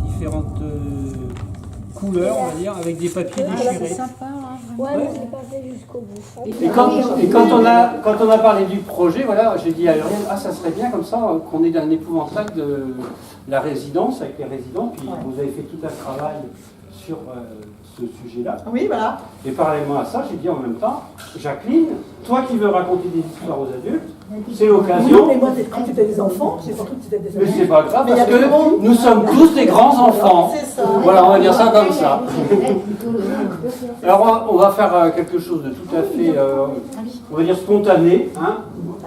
différentes couleurs, on va dire, avec des papiers déchirés. C'est sympa, hein, Ouais, vraiment. mais c'est pas fait jusqu'au bout. Et quand on a parlé du projet, voilà, j'ai dit à Uriel, ah ça serait bien comme ça qu'on ait un épouvantail de la résidence avec les résidents, puis vous avez fait tout un travail sur ce sujet-là. Oui, voilà. Et parallèlement à ça, j'ai dit en même temps, Jacqueline, toi qui veux raconter des histoires aux adultes, c'est l'occasion. Mais moi, quand tu étais des enfants, j'ai pas cru que tu étais des Mais enfants. c'est pas grave, Mais il y parce a tout le monde. que nous sommes tous des grands enfants. C'est ça. Voilà, on va dire ça comme ça. Alors on va faire quelque chose de tout à fait, on va dire spontané. Hein.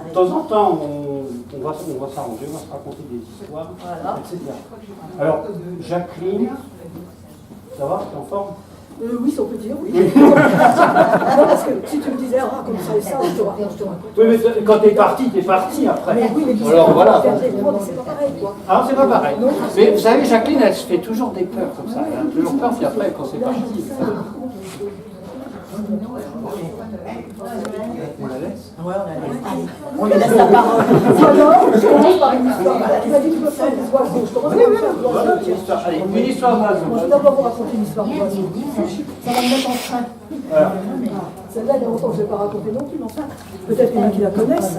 De temps en temps, on va s'arranger, on va se raconter des histoires, Voilà. etc. Alors, Jacqueline, ça va, t'es en forme? Oui, si on peut dire, oui. Non, parce que si tu me disais, ah, comme ça et ça, je te raconte. Oui, mais quand t'es parti après. Mais oui, mais alors voilà. c'est pas pareil, quoi. Alors c'est pas pareil. Mais vous savez, Jacqueline, elle se fait toujours des peurs comme ça. Elle a toujours peur, puis après, quand c'est parti. On la laisse? Ouais, on lui laisse la parole. Alors, je commence par une histoire. Tu m'as dit que tu peux faire des oiseaux. Je commence par une histoire d'oiseau. Allez, une histoire Moi, je d'oiseau. vais d'abord vous raconter une histoire d'oiseau. Ça va me mettre en train. Voilà. Celle-là, il y a longtemps que je ne vais pas raconter non plus, mais enfin, peut-être qu'il y en a qui la connaissent.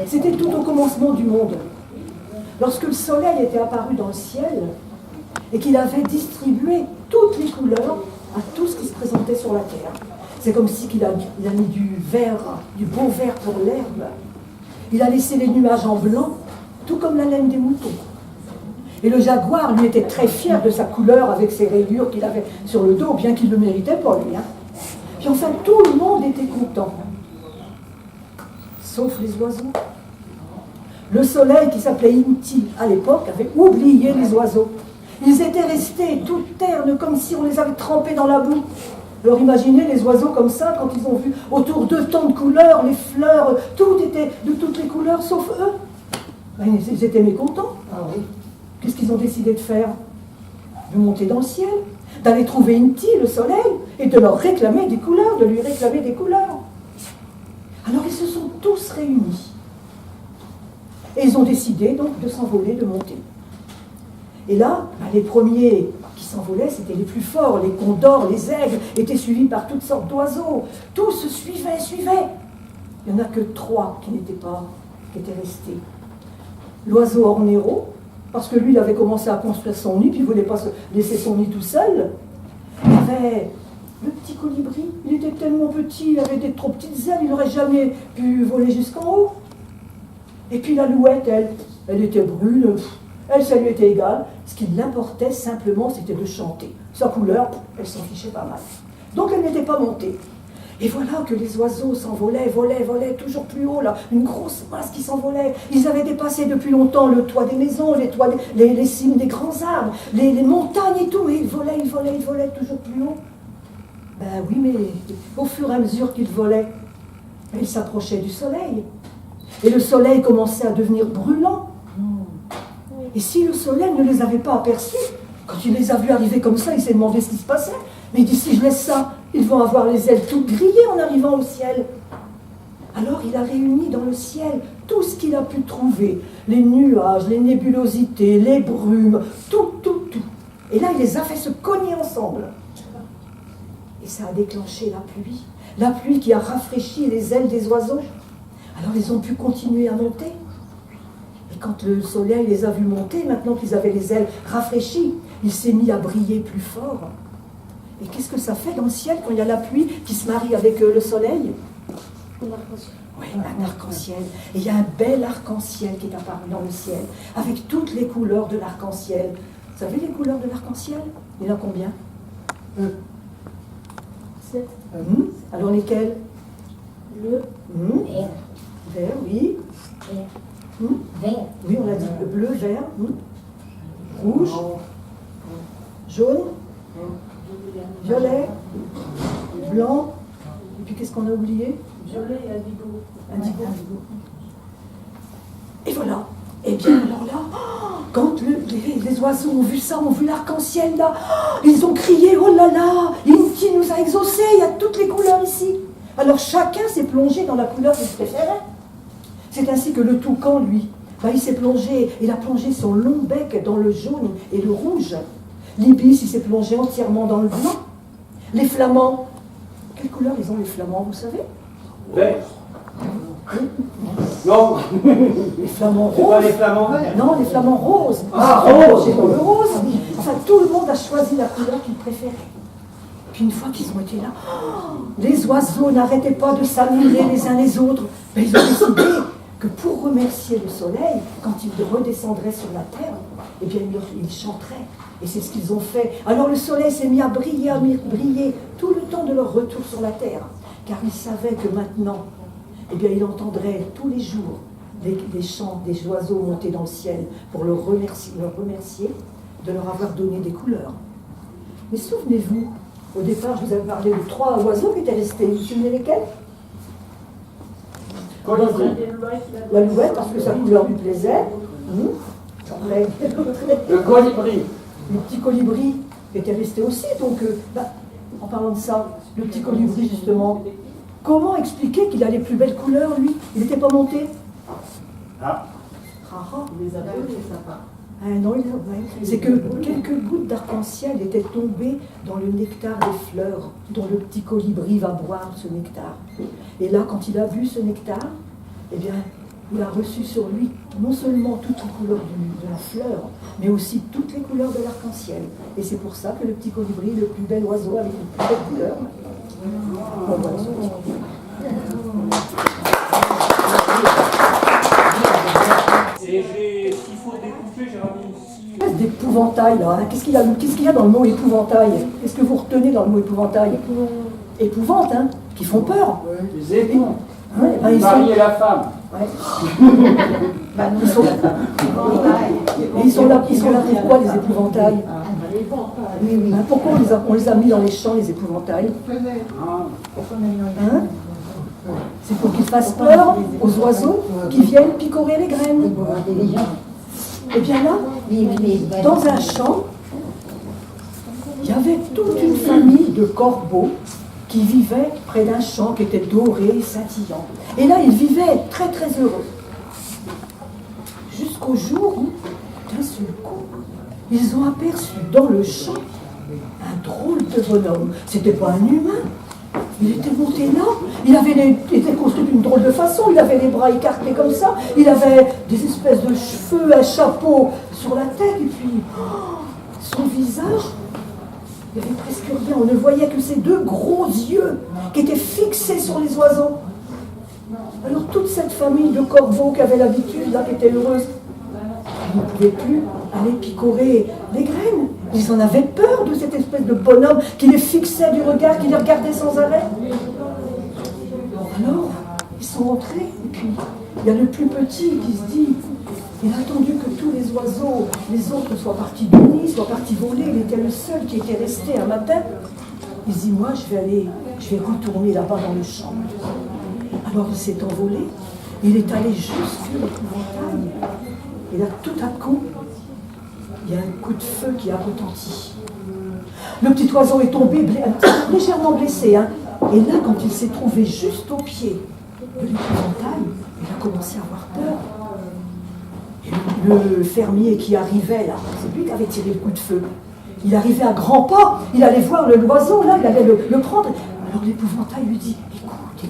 C'était tout au commencement du monde. Lorsque le soleil était apparu dans le ciel et qu'il avait distribué toutes les couleurs à tout ce qui se présentait sur la terre. C'est comme si il a mis du vert, du beau vert pour l'herbe. Il a laissé les nuages en blanc, tout comme la laine des moutons. Et le jaguar, lui, était très fier de sa couleur avec ses rayures qu'il avait sur le dos, bien qu'il le méritait pas, lui. Hein. Puis enfin, tout le monde était content, sauf les oiseaux. Le soleil, qui s'appelait Inti à l'époque, avait oublié les oiseaux. Ils étaient restés tout ternes, comme si on les avait trempés dans la boue. Alors imaginez les oiseaux comme ça, quand ils ont vu autour d'eux tant de couleurs, les fleurs, tout était de toutes les couleurs, sauf eux. Ben, ils étaient mécontents. Ah oui. Qu'est-ce qu'ils ont décidé de faire? De monter dans le ciel, d'aller trouver Inti, le soleil, et de leur réclamer des couleurs, de lui réclamer des couleurs. Alors ils se sont tous réunis. Et ils ont décidé donc de s'envoler, de monter. Et là, ben, les premiers qui s'envolaient, c'était les plus forts, les condors, les aigles, étaient suivis par toutes sortes d'oiseaux. Tous se suivaient. Il n'y en a que 3 qui étaient restés. L'oiseau ornéro, parce que lui, il avait commencé à construire son nid, puis il ne voulait pas se laisser son nid tout seul. Il y avait le petit colibri, il était tellement petit, il avait des trop petites ailes, il n'aurait jamais pu voler jusqu'en haut. Et puis la louette, elle était brune, elle, ça lui était égal. Ce qui l'importait simplement, c'était de chanter. Sa couleur, elle s'en fichait pas mal. Donc elle n'était pas montée. Et voilà que les oiseaux s'envolaient, volaient toujours plus haut, là, une grosse masse qui s'envolait. Ils avaient dépassé depuis longtemps le toit des maisons, les cimes des grands arbres, les montagnes et tout, et ils volaient toujours plus haut. Ben oui, mais au fur et à mesure qu'ils volaient, ils s'approchaient du soleil. Et le soleil commençait à devenir brûlant. Et si le soleil ne les avait pas aperçus, quand il les a vus arriver comme ça, il s'est demandé ce qui se passait. Mais il dit, si je laisse ça, ils vont avoir les ailes toutes grillées en arrivant au ciel. Alors il a réuni dans le ciel tout ce qu'il a pu trouver. Les nuages, les nébulosités, les brumes, tout. Et là, il les a fait se cogner ensemble. Et ça a déclenché la pluie. La pluie qui a rafraîchi les ailes des oiseaux. Alors ils ont pu continuer à monter. Et quand le soleil les a vus monter, maintenant qu'ils avaient les ailes rafraîchies, il s'est mis à briller plus fort. Et qu'est-ce que ça fait dans le ciel quand il y a la pluie qui se marie avec le soleil? Un arc-en-ciel. Oui, un arc-en-ciel. Et il y a un bel arc-en-ciel qui est apparu dans le ciel, avec toutes les couleurs de l'arc-en-ciel. Vous savez les couleurs de l'arc-en-ciel? Il y en a combien? 7. Alors lesquelles? Bleu. Vert. Vert, oui. Vert. Oui, on l'a dit. Le bleu, vert. Rouge. Jaune. Violet. Blanc. Et puis qu'est-ce qu'on a oublié? Violet et indigo. Indigo. Et voilà. Et bien alors là, quand les oiseaux ont vu ça, ont vu l'arc-en-ciel là, ils ont crié, oh là là, Inti nous a exaucés, il y a toutes les couleurs ici. Alors chacun s'est plongé dans la couleur qu'il préférait. C'est ainsi que le toucan, lui, il s'est plongé, il a plongé son long bec dans le jaune et le rouge. L'ibis, il s'est plongé entièrement dans le blanc. Les flamands, quelle couleur ils ont les flamands, vous savez? Vert. Non, Les flamands c'est pas roses. les flamants verts. Non, les flamands roses. Ah, Ils sont rose. plongés dans le rose. Enfin, tout le monde a choisi la couleur qu'il préférait. Puis une fois qu'ils ont été là, les oiseaux n'arrêtaient pas de s'admirer les uns les autres. Mais ils ont décidé que pour remercier le soleil, quand il redescendrait sur la terre, eh bien, ils chanteraient. Et c'est ce qu'ils ont fait. Alors le soleil s'est mis à briller tout le temps de leur retour sur la terre. Car ils savaient que maintenant, eh bien, il entendrait tous les jours des chants des oiseaux monter dans le ciel pour leur remercier de leur avoir donné des couleurs. Mais souvenez-vous, au départ, je vous avais parlé de 3 oiseaux qui étaient restés. Vous vous souvenez lesquels? Colibri. L'alouette, parce que ça leur lui plaisait. Après, Le colibri. le petit colibri qui était resté aussi. Donc, en parlant de ça, le petit colibri, justement, comment expliquer qu'il a les plus belles couleurs, lui? Il n'était pas monté? Ah, Ah non, c'est que quelques gouttes d'arc-en-ciel étaient tombées dans le nectar des fleurs dont le petit colibri va boire ce nectar. Et là, quand il a vu ce nectar, eh bien, il a reçu sur lui non seulement toutes les couleurs de la fleur, mais aussi toutes les couleurs de l'arc-en-ciel. Et c'est pour ça que le petit colibri est le plus bel oiseau avec les plus belles couleurs. Bon, voilà ce petit colibri. Et s'il faut découper, j'ai ramené ici. Espèce d'épouvantail là, hein. Qu'est-ce qu'il y a dans le mot épouvantail? Qu'est-ce que vous retenez dans le mot épouvantail? Épouvante, hein, qui font peur. les époux. Ouais, ben, Le ils mari sont- et la femme. ouais. Ils sont là pourquoi les épouvantails? Ben, pourquoi on les a mis dans les champs, les épouvantails? Ah, Hein? C'est pour qu'ils fassent peur aux oiseaux qui viennent picorer les graines. Et bien là, dans un champ, il y avait toute une famille de corbeaux qui vivaient près d'un champ qui était doré et scintillant. Et là, ils vivaient très très heureux. Jusqu'au jour où, d'un seul coup, ils ont aperçu dans le champ un drôle de bonhomme. C'était pas un humain. Il était monté là, il était construit d'une drôle de façon, il avait les bras écartés comme ça, il avait des espèces de cheveux, un chapeau sur la tête, et puis son visage, il avait presque rien, on ne voyait que ses 2 gros yeux qui étaient fixés sur les oiseaux. Alors toute cette famille de corbeaux qui avait l'habitude, là, qui était heureuse, ils ne pouvaient plus aller picorer les graines. Ils en avaient peur de cette espèce de bonhomme qui les fixait du regard, qui les regardait sans arrêt. Alors, ils sont rentrés, et puis il y a le plus petit qui se dit, il a attendu que tous les oiseaux, les autres soient partis du nid, soient partis voler, il était le seul qui était resté un matin. Il se dit, moi je vais retourner là-bas dans le champ. Alors il s'est envolé, il est allé jusqu'à l'épouvantail, et là tout à coup, il y a un coup de feu qui a retenti. Le petit oiseau est tombé légèrement blessé, hein. Et là, quand il s'est trouvé juste au pied de l'épouvantail, il a commencé à avoir peur. Et le fermier qui arrivait là, c'est lui qui avait tiré le coup de feu. Il arrivait à grands pas, il allait voir l'oiseau là, il allait le prendre. Alors l'épouvantail lui dit, écoute,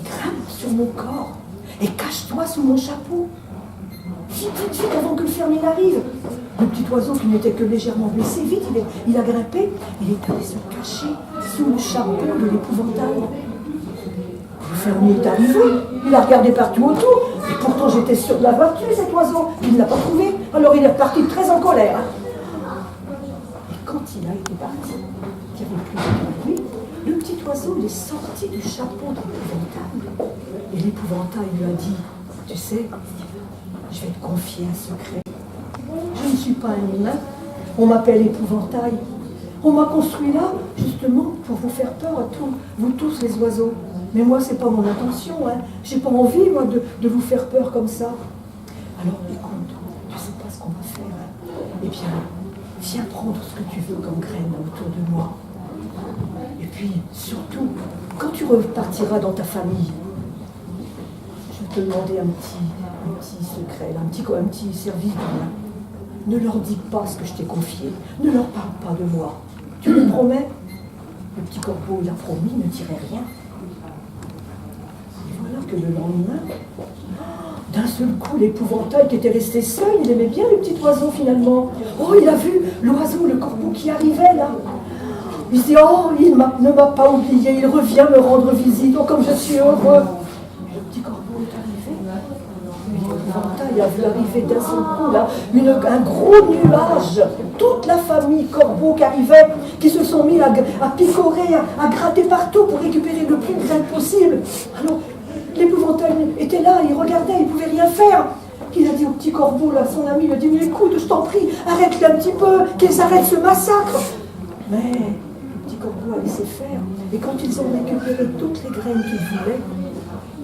grimpe sur mon corps et cache-toi sous mon chapeau. Vite, avant que le fermier n'arrive. Le petit oiseau qui n'était que légèrement blessé, vite, il a grimpé, il est allé se cacher sous le chapeau de l'épouvantail. Le fermier est arrivé, il a regardé partout autour, et pourtant j'étais sûr de l'avoir tué cet oiseau. Il ne l'a pas trouvé, alors il est reparti très en colère. Et quand il a été parti, qu'il n'y avait plus de bruit, le petit oiseau il est sorti du chapeau de l'épouvantail. Et l'épouvantail lui a dit, tu sais, je vais te confier un secret. Je ne suis pas un humain, on m'appelle épouvantail. On m'a construit là, justement, pour vous faire peur à vous tous les oiseaux. Mais moi, c'est pas mon intention, hein. J'ai pas envie, moi, de vous faire peur comme ça. Alors, écoute, tu sais pas ce qu'on va faire, hein. Eh bien, viens prendre ce que tu veux comme graine autour de moi. Et puis, surtout, quand tu repartiras dans ta famille, je vais te demander un un petit secret, là, un petit service de bien. Ne leur dis pas ce que je t'ai confié. Ne leur parle pas de moi. Tu me promets? Le petit corbeau, il a promis, ne dirait rien. Et voilà que le lendemain, d'un seul coup, l'épouvantail qui était resté seul, il aimait bien le petit oiseau finalement. Oh, il a vu l'oiseau, le corbeau qui arrivait là. Il se dit, oh, ne m'a pas oublié, il revient me rendre visite, oh, comme je suis heureux. Le petit corbeau est arrivé. L'épouvantail a vu arriver d'un seul coup là, un gros nuage. Toute la famille corbeau qui arrivait, qui se sont mis à picorer, à gratter partout pour récupérer le plus de graines possible. Alors, l'épouvantail était là, il regardait, il ne pouvait rien faire. Il a dit au petit corbeau, là, son ami, il a dit, mais écoute, je t'en prie, arrête-le un petit peu, qu'ils arrêtent ce massacre. Mais le petit corbeau a laissé faire. Et quand ils ont récupéré toutes les graines qu'ils voulaient,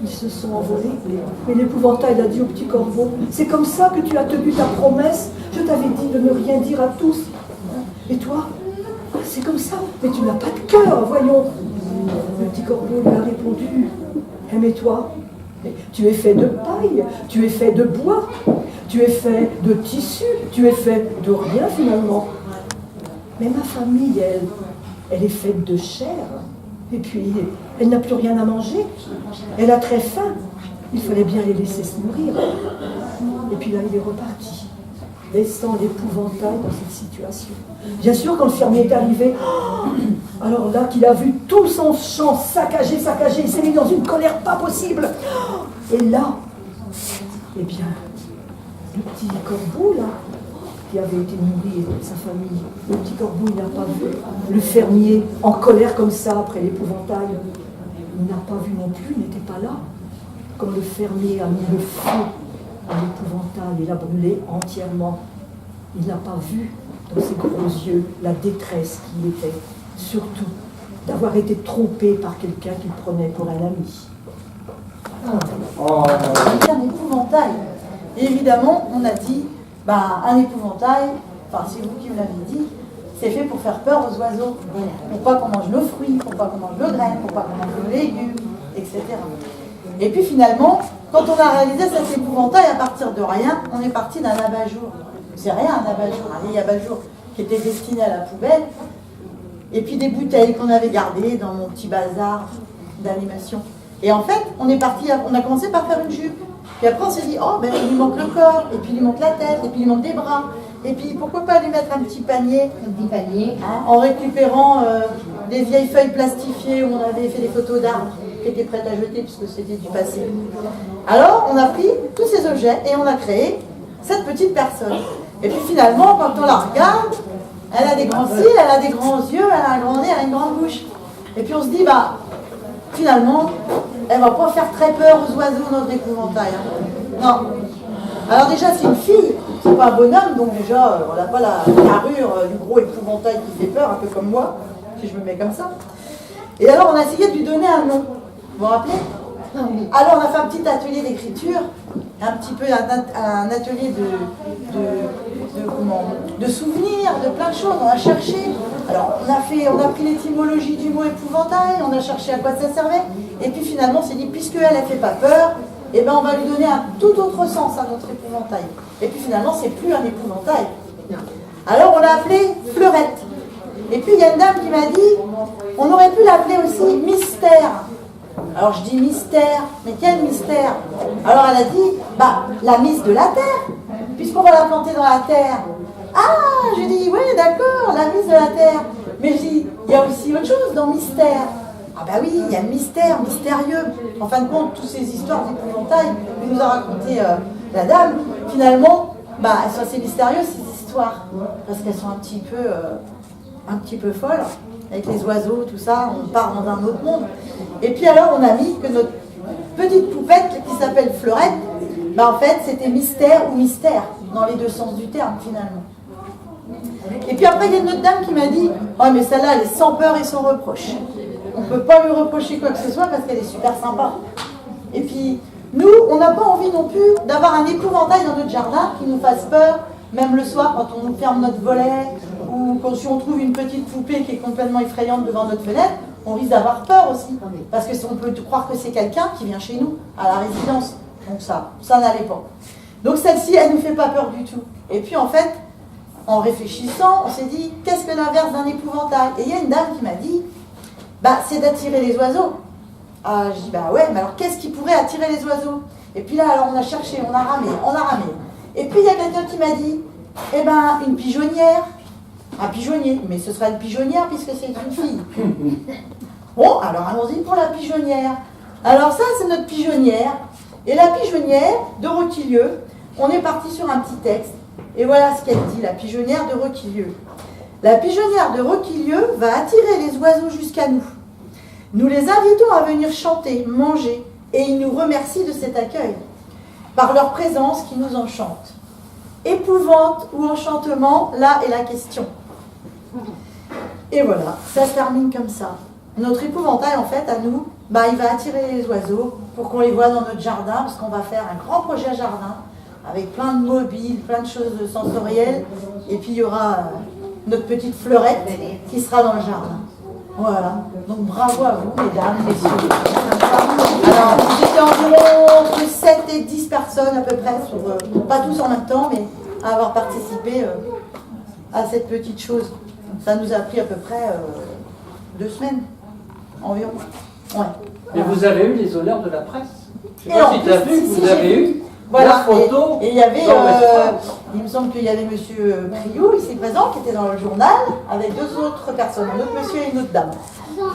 ils se sont envolés. Mais l'épouvantail a dit au petit corbeau, c'est comme ça que tu as tenu ta promesse. Je t'avais dit de ne rien dire à tous. Et toi, c'est comme ça. Mais tu n'as pas de cœur, voyons. Le petit corbeau lui a répondu, mais toi, tu es fait de paille, tu es fait de bois, tu es fait de tissu, tu es fait de rien finalement. Mais ma famille, elle est faite de chair. Et puis, elle n'a plus rien à manger. Elle a très faim. Il fallait bien les laisser se nourrir. Et puis là, il est reparti, laissant l'épouvantail dans cette situation. Bien sûr, quand le fermier est arrivé, alors là qu'il a vu tout son champ saccagé, il s'est mis dans une colère pas possible. Et là, eh bien, le petit corbeau, là, qui avait été nourri de sa famille, le petit corbeau, il n'a pas vu le fermier en colère comme ça après l'épouvantail. Il n'a pas vu non plus, il n'était pas là. Quand le fermier a mis le feu à l'épouvantail et l'a brûlé entièrement, il n'a pas vu dans ses gros yeux la détresse qu'il était, surtout d'avoir été trompé par quelqu'un qu'il prenait pour un ami. C'est un épouvantail. Et évidemment, on a dit, un épouvantail, enfin c'est vous qui me l'avez dit, c'est fait pour faire peur aux oiseaux, pour pas qu'on mange nos fruits, pour pas qu'on mange nos graines, pour pas qu'on mange nos légumes, etc. Et puis finalement, quand on a réalisé cet épouvantail, à partir de rien, on est parti d'un abat-jour. C'est rien un abat-jour, un vieil abat-jour qui était destiné à la poubelle, et puis des bouteilles qu'on avait gardées dans mon petit bazar d'animation. Et en fait, on a commencé par faire une jupe. Puis après, on s'est dit, oh, ben, il lui manque le corps, et puis il lui manque la tête, et puis il lui manque des bras. Et puis, pourquoi pas lui mettre un petit panier, en récupérant des vieilles feuilles plastifiées où on avait fait des photos d'arbres qui étaient prêtes à jeter puisque c'était du passé. Alors, on a pris tous ces objets et on a créé cette petite personne. Et puis finalement, quand on la regarde, elle a des grands cils, elle a des grands yeux, elle a un grand nez, elle a une grande bouche. Et puis on se dit, finalement, elle va pas faire très peur aux oiseaux, notre épouvantail. Non. Alors déjà, c'est une fille, c'est pas un bonhomme, donc déjà, on n'a pas la carrure du gros épouvantail qui fait peur, un peu comme moi, si je me mets comme ça. Et alors, on a essayé de lui donner un nom. Vous vous rappelez? Alors, on a fait un petit atelier d'écriture, un petit peu un atelier de souvenirs, de plein de choses. On a cherché. Alors, on a pris l'étymologie du mot épouvantail, on a cherché à quoi ça servait. Et puis finalement, on s'est dit, puisque elle ne fait pas peur, eh ben, on va lui donner un tout autre sens à notre épouvantail. Et puis finalement, c'est plus un épouvantail. Alors, on l'a appelé Fleurette. Et puis, il y a une dame qui m'a dit, on aurait pu l'appeler aussi Mystère. Alors, je dis mystère, mais quel mystère? Alors, elle a dit, la mise de la terre, puisqu'on va la planter dans la terre. Ah, je dis, oui, d'accord, la mise de la terre. Mais je dis, il y a aussi autre chose dans mystère. Ah bah oui, il y a mystère, mystérieux. En fin de compte, toutes ces histoires d'épouvantail que nous a raconté la dame, finalement, elles sont assez mystérieuses, ces histoires, parce qu'elles sont un petit peu folles. Avec les oiseaux, tout ça, on part dans un autre monde. Et puis alors, on a mis que notre petite poupette qui s'appelle Fleurette, en fait, c'était mystère ou mystère, dans les deux sens du terme, finalement. Et puis après, il y a une autre dame qui m'a dit, oh, mais celle-là, elle est sans peur et sans reproche. On ne peut pas lui reprocher quoi que ce soit parce qu'elle est super sympa. Et puis, nous, on n'a pas envie non plus d'avoir un épouvantail dans notre jardin qui nous fasse peur, même le soir quand on ferme notre volet, ou quand si on trouve une petite poupée qui est complètement effrayante devant notre fenêtre, on risque d'avoir peur aussi. Parce qu'on peut croire que c'est quelqu'un qui vient chez nous, à la résidence. Donc ça n'allait pas. Donc celle-ci, elle ne nous fait pas peur du tout. Et puis en fait, en réfléchissant, on s'est dit, qu'est-ce que l'inverse d'un épouvantail? Et il y a une dame qui m'a dit, bah c'est d'attirer les oiseaux. Ah, je dis, bah ouais, mais alors qu'est-ce qui pourrait attirer les oiseaux? Et puis là, alors on a cherché, on a ramé. Et puis il y a quelqu'un qui m'a dit, eh ben une pigeonnière, un pigeonnier, mais ce sera une pigeonnière puisque c'est une fille. Bon, alors allons-y pour la pigeonnière. Alors ça, c'est notre pigeonnière. Et la pigeonnière de Roquilieu, on est parti sur un petit texte. Et voilà ce qu'elle dit, la pigeonnière de Roquilieu. La pigeonnière de Roquilieu va attirer les oiseaux jusqu'à nous. Nous les invitons à venir chanter, manger, et ils nous remercient de cet accueil, par leur présence qui nous enchante. Épouvante ou enchantement, là est la question. Et voilà, ça se termine comme ça. Notre épouvantail, en fait, à nous, bah, il va attirer les oiseaux pour qu'on les voit dans notre jardin, parce qu'on va faire un grand projet jardin, avec plein de mobiles, plein de choses sensorielles, et puis il y aura notre petite fleurette qui sera dans le jardin. Voilà, donc bravo à vous, mesdames, messieurs. Alors, vous étiez environ entre 7 et 10 personnes à peu près, pas tous en même temps, mais à avoir participé à cette petite chose. Ça nous a pris à peu près 2 semaines environ. Ouais. Et vous avez eu les honneurs de la presse. Je sais Et pas en si tu as plus, vu, si, vous j'ai avez vu. eu Voilà, la photo. et il y avait, dans l'espace. il me semble qu'il y avait monsieur Priou, ici présent, qui était dans le journal, avec 2 autres personnes, un autre monsieur et une autre dame,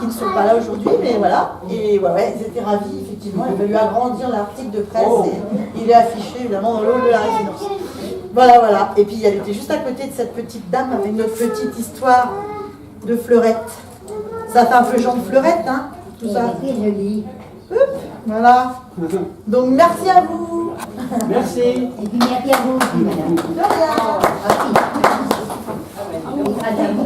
qui ne sont pas là aujourd'hui, mais voilà. Et ouais, ils étaient ravis, effectivement. Il a fallu agrandir l'article de presse et il est affiché, évidemment, dans le hall de la résidence. Voilà, voilà. Et puis, elle était juste à côté de cette petite dame avec notre petite histoire de fleurette. Ça fait un peu genre de fleurette, hein, tout ça. C'est joli. Hop, voilà. Donc, merci à vous. Merci. Et puis merci à vous aussi, madame. De rien. Madame.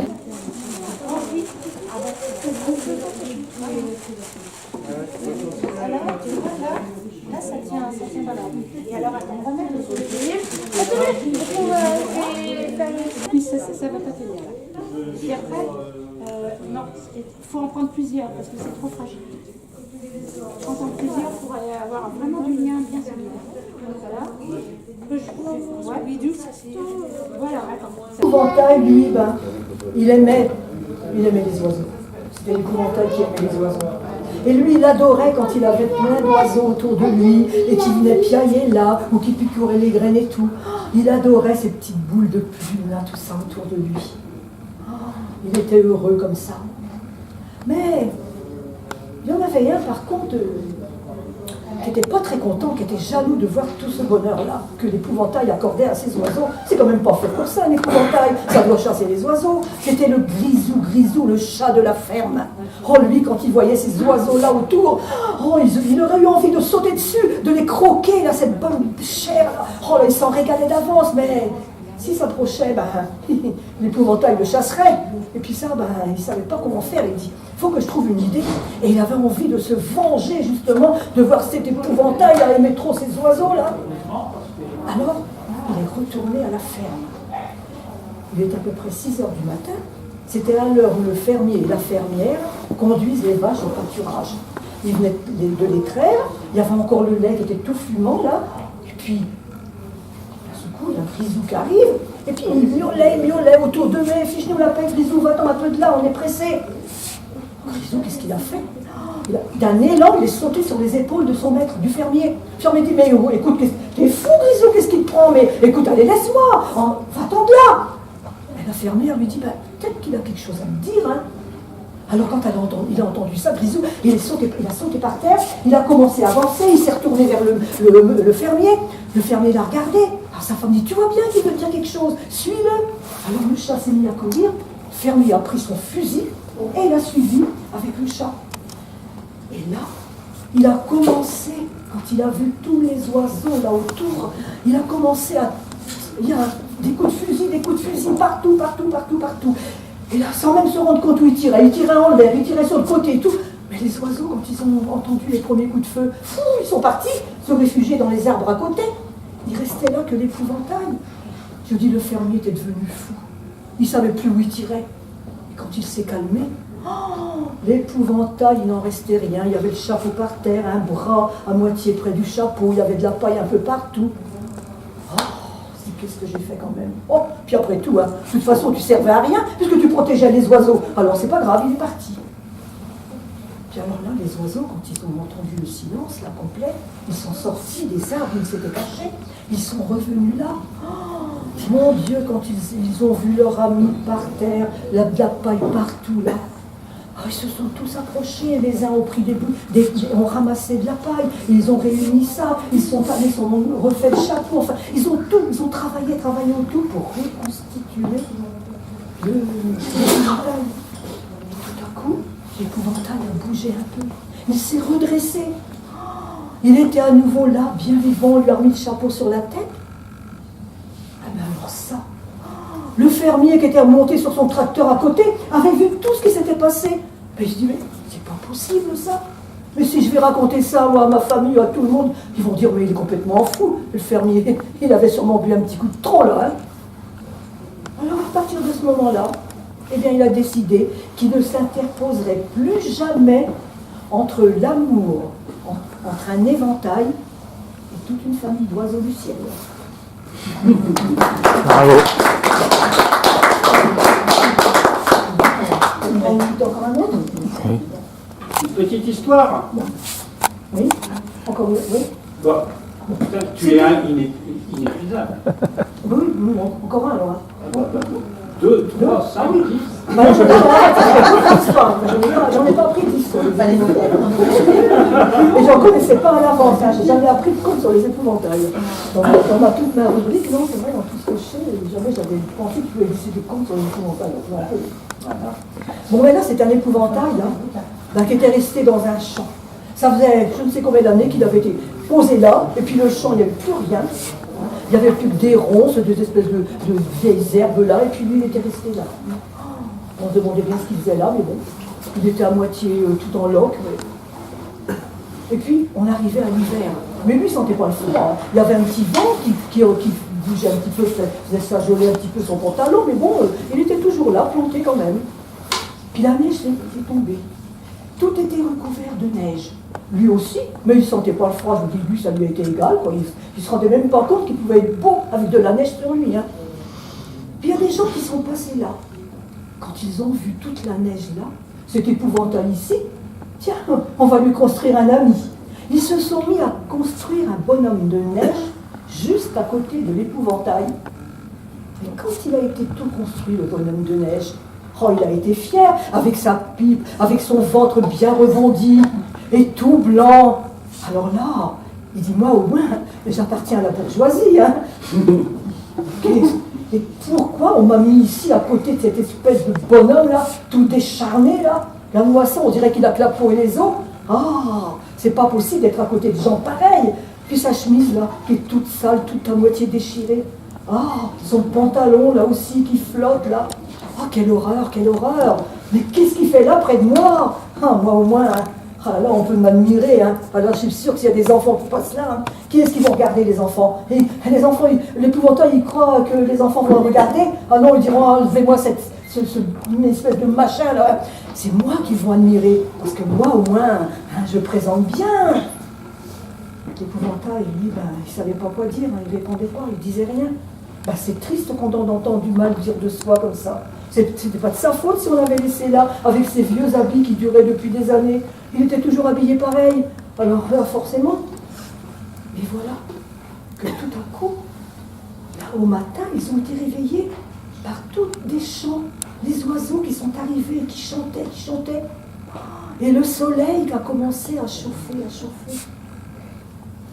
Là, ça tient pas là. Et alors, attends, on va mettre le sourire. Oui, ça va pas tenir là. Et après, non, il faut en prendre plusieurs parce que c'est trop fragile. En prendre plusieurs pour avoir vraiment du lien bien solide. Voilà. Voilà, attends. L'épouvantail, lui, ben, il aimait les oiseaux. C'était l'épouvantail qui aimait les oiseaux. Et lui, il adorait quand il avait plein d'oiseaux autour de lui et qui venaient piailler là ou qui picouraient les graines et tout. Il adorait ces petites boules de plumes là, tout ça autour de lui. Il était heureux comme ça. Mais il y en avait un par contre qui n'était pas très content, qui était jaloux de voir tout ce bonheur-là que l'épouvantail accordait à ses oiseaux. C'est quand même pas fait pour ça, l'épouvantail. Ça doit chasser les oiseaux. C'était le Grisou, le chat de la ferme. Oh, lui, quand il voyait ces oiseaux-là autour, oh, il aurait eu envie de sauter dessus, de les croquer, là, cette bonne chair. Là. Oh, là, il s'en régalait d'avance, mais s'il s'approchait, ben, l'épouvantail le chasserait. Et puis ça, ben, il ne savait pas comment faire. Il dit, il faut que je trouve une idée. Et il avait envie de se venger, justement, de voir cet épouvantail à aimer trop ces oiseaux-là. Alors, il est retourné à la ferme. Il est à peu près 6 heures du matin. C'était à l'heure où le fermier et la fermière conduisent les vaches au pâturage. Ils venaient de les traire. Il y avait encore le lait qui était tout fumant, là. Et puis, il y a Grisou qui arrive, et puis il miaulait autour de lui, fiche-nous la paix, Grisou, va-t'en un peu de là, on est pressé. Grisou, qu'est-ce qu'il a fait? D'un élan, il est sauté sur les épaules de son maître, du fermier. Le fermier dit, mais oh, écoute, t'es fou, Grisou, qu'est-ce qu'il te prend? Mais écoute, allez, laisse-moi, va-t'en de là. Et la fermière lui dit, bah, peut-être qu'il a quelque chose à me dire, hein. Alors quand il a entendu ça, Grisou, il a sauté par terre, il a commencé à avancer, il s'est retourné vers le fermier. Le fermier l'a regardé. Alors sa femme dit, tu vois bien qu'il veut dire quelque chose, suis-le. Alors le chat s'est mis à courir, le fermier a pris son fusil et il a suivi avec le chat. Et là, il a commencé, quand il a vu tous les oiseaux là autour, il a commencé à... Il y a des coups de fusil partout. Et là, sans même se rendre compte où il tirait en l'air, il tirait sur le côté et tout. Mais les oiseaux, quand ils ont entendu les premiers coups de feu, ils sont partis se réfugier dans les arbres à côté. Il restait là que l'épouvantail. Je dis, le fermier était devenu fou. Il ne savait plus où il tirait. Et quand il s'est calmé, L'épouvantail, il n'en restait rien. Il y avait le chapeau par terre, un bras à moitié près du chapeau, il y avait de la paille un peu partout. Oh, qu'est-ce que j'ai fait quand même. Oh, puis après tout, hein, de toute façon, tu servais à rien puisque tu protégeais les oiseaux. Alors c'est pas grave, il est parti. Puis alors là, les oiseaux, quand ils ont entendu le silence, là, complet, ils sont sortis des arbres, ils s'étaient cachés, ils sont revenus là. Oh, mon Dieu, quand ils ont vu leur ami par terre, de la paille partout là. Oh, ils se sont tous approchés, les uns ont pris ont ramassé de la paille, ils ont réuni ça, ils ont refait le chapeau, enfin, ils ont travaillé autour pour reconstituer l'épouvantail. Tout à coup, l'épouvantail a bougé un peu, il s'est redressé. Il était à nouveau là, bien vivant, on lui a remis le chapeau sur la tête. Ah ben alors ça, le fermier qui était remonté sur son tracteur à côté avait vu tout ce qui s'était passé. Et je dis, mais c'est pas possible ça. Mais si je vais raconter ça moi, à ma famille, à tout le monde, ils vont dire, mais il est complètement fou. Le fermier, il avait sûrement bu un petit coup de trop là. Hein. Alors à partir de ce moment-là, eh bien, il a décidé qu'il ne s'interposerait plus jamais entre l'amour, entre un éventail et toute une famille d'oiseaux du ciel. Bravo. On dit encore un autre? Une petite histoire. Oui. Encore une, oui. Bon, tu es inépuisable. Oui, bon, encore un alors. 2, 3, 5, 10. Bah, j'en ai pas appris 10 sur les et j'en connaissais pas à l'avance, hein. J'ai jamais appris de compte sur les épouvantails. Dans ma toute ma rubrique, non, c'est vrai, dans tout ce que je sais, jamais j'avais pensé qu'il pouvait exister des comptes sur les épouvantails. Voilà. Bon, mais là, c'est un épouvantail qui était resté dans un champ. Ça faisait je ne sais combien d'années qu'il avait été posé là, et puis le champ, il n'y avait plus rien. Il n'y avait plus que des ronces, des espèces de vieilles herbes là, et puis lui, il était resté là. On se demandait bien ce qu'il faisait là, mais bon, il était à moitié tout en loques. Mais... Et puis, on arrivait à l'hiver. Mais lui, il ne sentait pas le froid. Il y avait un petit vent qui bougeait un petit peu, faisait s'ajoler un petit peu son pantalon, mais bon, il était toujours là, planté quand même. Puis la neige est tombée. Tout était recouvert de neige. Lui aussi, mais il ne sentait pas le froid, je vous dis, lui, ça lui a été égal, quoi. Il ne se rendait même pas compte qu'il pouvait être beau avec de la neige sur lui. Hein. Puis il y a des gens qui sont passés là. Quand ils ont vu toute la neige là, c'est épouvantable ici, tiens, on va lui construire un ami. Ils se sont mis à construire un bonhomme de neige juste à côté de l'épouvantail. Et quand il a été tout construit, le bonhomme de neige, oh, il a été fier, avec sa pipe, avec son ventre bien rebondi, et tout blanc. Alors là, il dit, moi au moins, j'appartiens à la bourgeoisie. Hein. Et pourquoi on m'a mis ici à côté de cette espèce de bonhomme là, tout décharné là? La moisson, on dirait qu'il a que la peau et les os. Ah, c'est pas possible d'être à côté de gens pareils. Puis sa chemise là, qui est toute sale, toute à moitié déchirée. Ah, son pantalon là aussi qui flotte là. Ah, quelle horreur, quelle horreur. Mais qu'est-ce qu'il fait là près de moi? Ah, moi au moins, hein. Ah là, on peut m'admirer, hein. Alors je suis sûre qu'il y a des enfants qui passent là. Hein. Qui est-ce qui vont regarder les enfants? Et les enfants, l'épouvantail, ils croient que les enfants vont regarder. Ah non, ils diront, enlevez-moi une espèce de machin là. C'est moi qu'ils vont admirer. Parce que moi au moins, hein, je présente bien. L'épouvantail, lui, ben, il ne savait pas quoi dire, hein. Il ne répondait pas, il ne disait rien. Ben, c'est triste qu'on entend du mal dire de soi comme ça. C'était pas de sa faute si on l'avait laissé là, avec ses vieux habits qui duraient depuis des années. Il était toujours habillé pareil. Alors là, forcément. Mais voilà que tout à coup, là, au matin, ils ont été réveillés par tous des chants. Les oiseaux qui sont arrivés, qui chantaient. Et le soleil qui a commencé à chauffer.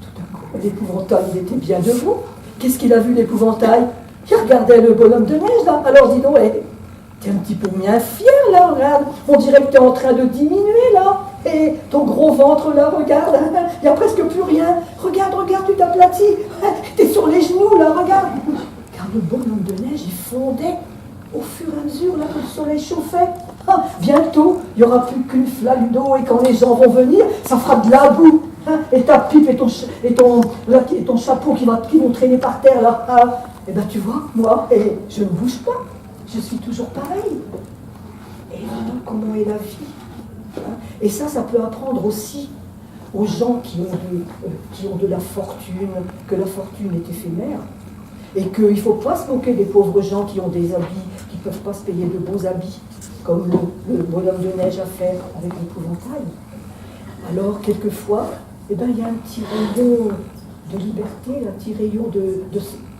Tout à coup, l'épouvantail, il était bien debout. Qu'est-ce qu'il a vu, l'épouvantail? Il regardait le bonhomme de neige, là. Alors, dis donc, t'es un petit peu bien fier, là, regarde. On dirait que t'es en train de diminuer, là. Et ton gros ventre, là, regarde. Il n'y a presque plus rien. Regarde, tu t'aplatis. T'es sur les genoux, là, regarde. Car le bonhomme de neige, il fondait au fur et à mesure, là, que le soleil chauffait. Ah, bientôt, il n'y aura plus qu'une flaque d'eau. Et quand les gens vont venir, ça fera de la boue. Et ta pipe et ton chapeau qui vont traîner par terre, là. Et ben tu vois, moi, je ne bouge pas. Je suis toujours pareil. Et et voilà comment est la vie. Hein. Et ça peut apprendre aussi aux gens qui ont de la fortune, que la fortune est éphémère, et qu'il ne faut pas se moquer des pauvres gens qui ont des habits, qui ne peuvent pas se payer de beaux habits, comme le bonhomme de neige a fait avec l'épouvantail. Alors, quelquefois, il y a un petit rayon de liberté, un petit rayon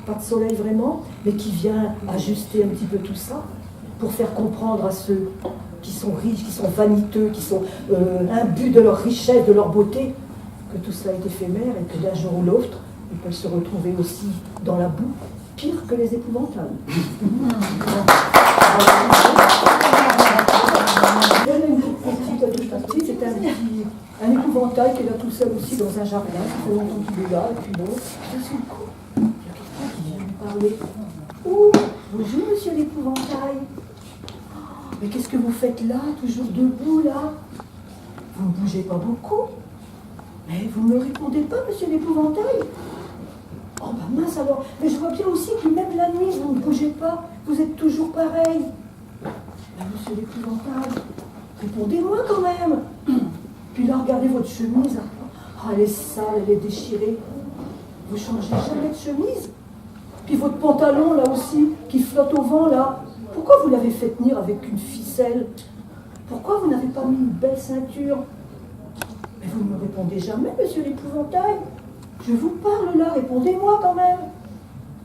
pas de soleil vraiment, mais qui vient ajuster un petit peu tout ça, pour faire comprendre à ceux qui sont riches, qui sont vaniteux, qui sont imbus de leur richesse, de leur beauté, que tout ça est éphémère et que d'un jour ou l'autre, ils peuvent se retrouver aussi dans la boue, pire que les épouvantails. Il y en a une toute petite, c'est un épouvantail qui est là tout seul aussi dans un jardin, ça fait longtemps qu'il est là, et puis bon, d'un seul coup, il y a quelqu'un qui vient lui parler. Oh, bonjour monsieur l'épouvantail. Mais qu'est-ce que vous faites là, toujours debout là? Vous ne bougez pas beaucoup. Mais vous ne me répondez pas, monsieur l'épouvantail. Oh bah mince alors, mais je vois bien aussi que même la nuit, vous ne bougez pas, vous êtes toujours pareil. Ben, monsieur l'épouvantail, répondez-moi quand même. Puis là, regardez votre chemise. Ah, elle est sale, elle est déchirée. Vous changez jamais de chemise. Puis votre pantalon là aussi, qui flotte au vent là. Pourquoi vous l'avez fait tenir avec une ficelle? Pourquoi vous n'avez pas mis une belle ceinture? Mais vous ne me répondez jamais, monsieur l'épouvantail. Je vous parle là, répondez-moi quand même.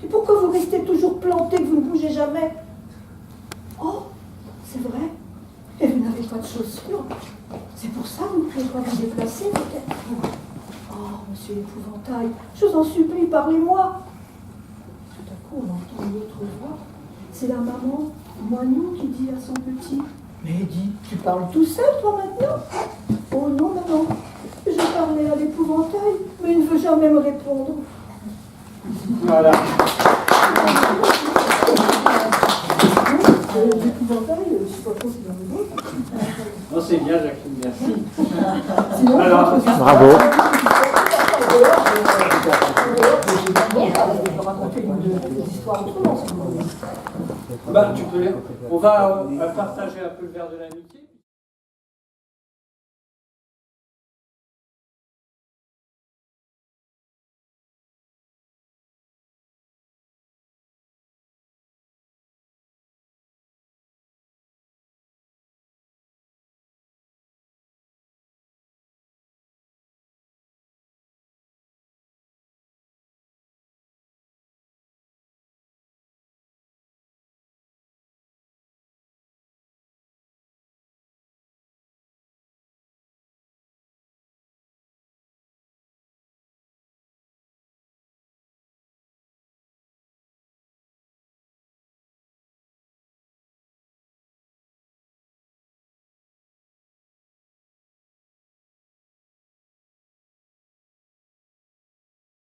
Et pourquoi vous restez toujours planté, que vous ne bougez jamais? Oh, c'est vrai. Et vous n'avez pas de chaussures. C'est pour ça que vous ne pouvez pas vous déplacer, peut-être. Oh, monsieur l'épouvantail, je vous en supplie, parlez-moi. Tout à coup, on entend une autre voix. C'est la maman Moinou qui dit à son petit: mais dis, tu parles tout seul, toi, maintenant? Oh non, maman, je parlais à l'épouvantail, mais il ne veut jamais me répondre. Voilà. L'épouvantail, je ne sais pas trop si j'en veux d'autres. Non, c'est bien, Jacqueline, merci. Sinon, Alors, bravo. Je peux raconter des histoires autrement, si vous voulez. bah, tu peux les... On va partager un peu le verre de l'amitié.